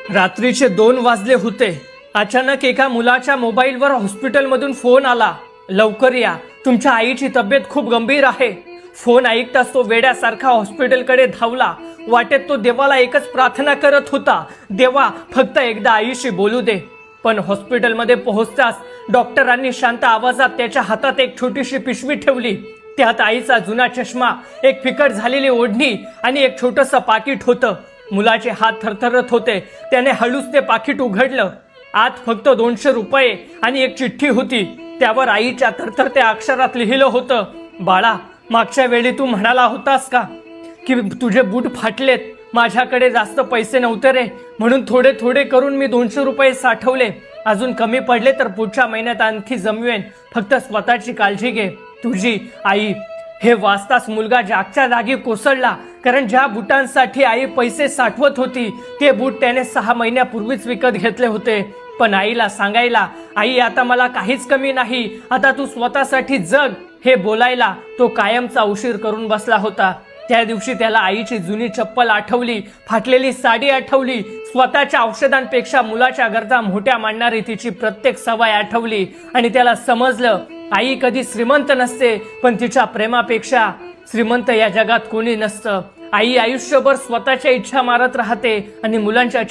रात्रीचे 2 वाजले होते। अचानक एका मुलाच्या मोबाईलवर हॉस्पिटलमधून फोन आला, लवकर या, तुमच्या आईची तब्येत खूप गंभीर आहे। फोन ऐकताच तो वेड्यासारखा हॉस्पिटलकडे धावला। वाटेत तो देवाला एकच प्रार्थना करत होता, देवा फक्त एकदा आईशी बोलू दे। पण हॉस्पिटलमध्ये पोहोचताच डॉक्टरांनी शांत आवाजात त्याच्या हातात एक छोटीशी पिशवी ठेवली। त्यात आईचा जुना चष्मा, एक फिकट झालेली ओढणी आणि एक छोटंसं पाकिट होतं। मुलाचे हात थरथरत होते। त्याने हळूच ते पाकिट उघडलं। आत फक्त 200 रुपये आणि एक चिठ्ठी होती। त्यावर आईच्या थरथरत्या अक्षरात लिहिलं होतं, बाळा, मागच्या वेळी तू म्हणाला होतास का की तुझे बूट फाटलेत। माझ्याकडे जास्त पैसे नव्हते रे, म्हणून थोडे थोडे करून मी 200 रुपये साठवले। अजून कमी पडले तर पुढच्या महिन्यात आणखी जमवेन। फक्त स्वतःची काळजी घे, तुझी आई। हे वाचताच मुलगा जागच्या जागी कोसळला, कारण ज्या बुटांसाठी आई पैसे साठवत होती ते बूट त्याने 6 महिन्यापूर्वीच विकत घेतले होते। पण आईला सांगायला, आई आता मला काहीच कमी नाही, आता तू स्वतःसाठी जग, हे बोलायला तो कायमचा उशीर करून बसला होता। त्या दिवशी त्याला आईची जुनी चप्पल आठवली, फाटलेली साडी आठवली, स्वतःच्या औषधांपेक्षा मुलाच्या गरजा मोठ्या मानणारी तिची प्रत्येक सवय आठवली आणि त्याला समजलं, आई कधी श्रीमंत नसते, पण तिच्या प्रेमापेक्षा श्रीमंत या जगात कोणी नसतं। आई आयुष्यभर स्वतःच्या इच्छा मारत राहते आणि मुलांच्या